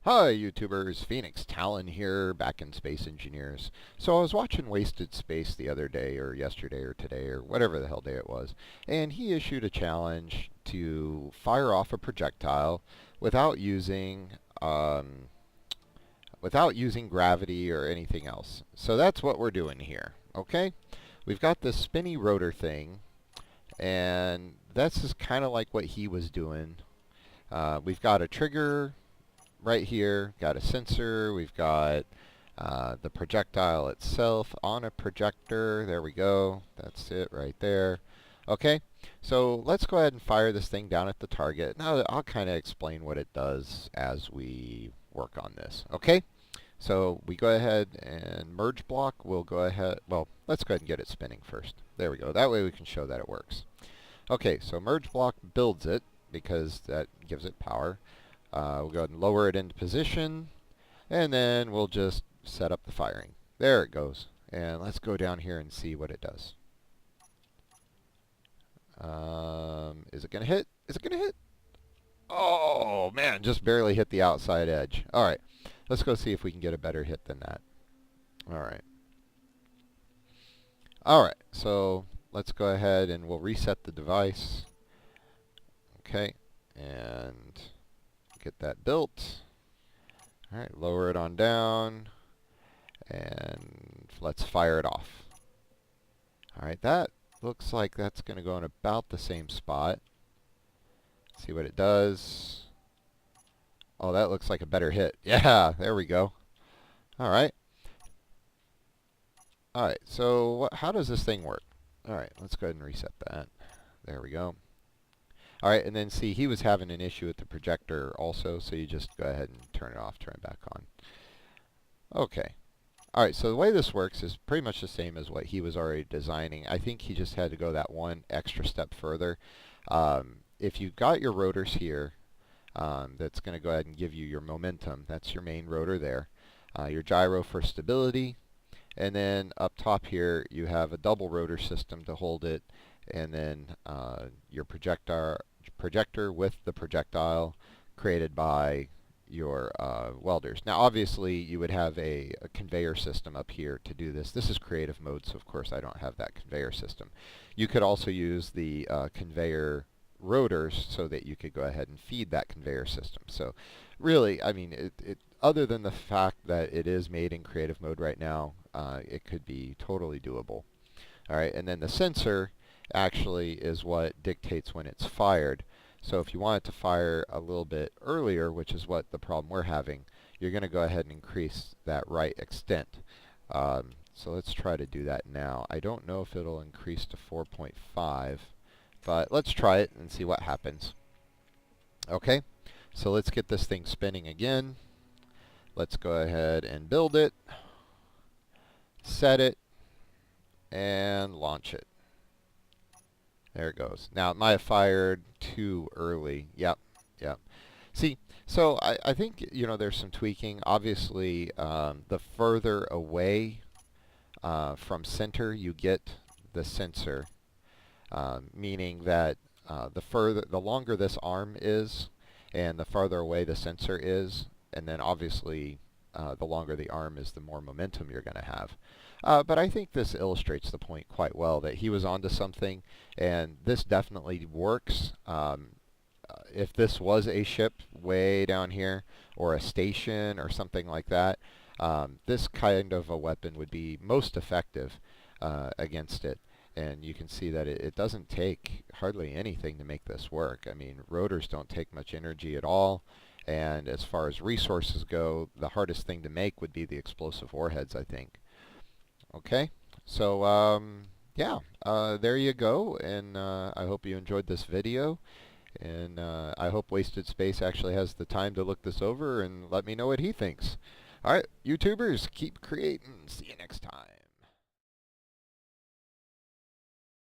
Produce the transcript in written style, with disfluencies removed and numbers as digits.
Hi YouTubers, Phoenix Talon here, back in Space Engineers. So I was watching Wasted Space the other day, or yesterday, or today, or whatever the hell day it was, and he issued a challenge to fire off a projectile without using um, without using gravity or anything else. So that's what we're doing here, okay? We've got this spinny rotor thing, and that's just kind of like what he was doing. We've got a trigger right here, got a sensor, we've got the projectile itself on a projector. There we go. That's it right there. Okay, so let's go ahead and fire this thing down at the target. Now I'll kind of explain what it does as we work on this. Okay, so we go ahead and merge block. We'll go ahead, well, let's go ahead and get it spinning first. There we go. That way we can show that it works. Okay, so merge block builds it because that gives it power. We'll go ahead and lower it into position, and then we'll just set up the firing. There it goes. And let's go down here and see what it does. Is it going to hit? Is it going to hit? Oh, man, just barely hit the outside edge. All right, let's go see if we can get a better hit than that. All right. All right, so let's go ahead and we'll reset the device. Okay, and get that built. All right, lower it on down, and let's fire it off. All right, that looks like that's going to go in about the same spot. See what it does. Oh, that looks like a better hit. Yeah, there we go. All right. All right, so how does this thing work? All right, let's go ahead and reset that. There we go. All right, and then see, he was having an issue with the projector also, so you just go ahead and turn it off, turn it back on. Okay. All right, so the way this works is pretty much the same as what he was already designing. I think he just had to go that one extra step further. If you've got your rotors here, that's going to go ahead and give you your momentum. That's your main rotor there. Your gyro for stability. And then up top here, you have a double rotor system to hold it. And then your projector with the projectile created by your welders. Now obviously you would have a conveyor system up here to do this. This is creative mode, so of course I don't have that conveyor system. You could also use the conveyor rotors so that you could go ahead and feed that conveyor system. So really, I mean, other than the fact that it is made in creative mode right now, it could be totally doable. All right, and then the sensor actually is what dictates when it's fired. So if you want it to fire a little bit earlier, which is what the problem we're having, you're going to go ahead and increase that right extent. So let's try to do that now. I don't know if it'll increase to 4.5, but let's try it and see what happens. Okay, so let's get this thing spinning again. Let's go ahead and build it, set it, and launch it. There it goes. Now, it might have fired too early. Yep, yep. See, so I think, you know, there's some tweaking. Obviously, the further away from center you get the sensor, meaning that the longer this arm is, and the farther away the sensor is, and then obviously the longer the arm is, the more momentum you're going to have. But I think this illustrates the point quite well that he was onto something, and this definitely works. If this was a ship way down here, or a station, or something like that, this kind of a weapon would be most effective against it. And you can see that it doesn't take hardly anything to make this work. I mean, rotors don't take much energy at all. And as far as resources go, the hardest thing to make would be the explosive warheads, I think. Okay, so yeah, there you go, and I hope you enjoyed this video, and I hope Wasted Space actually has the time to look this over and let me know what he thinks. Alright, YouTubers, keep creating. See you next time.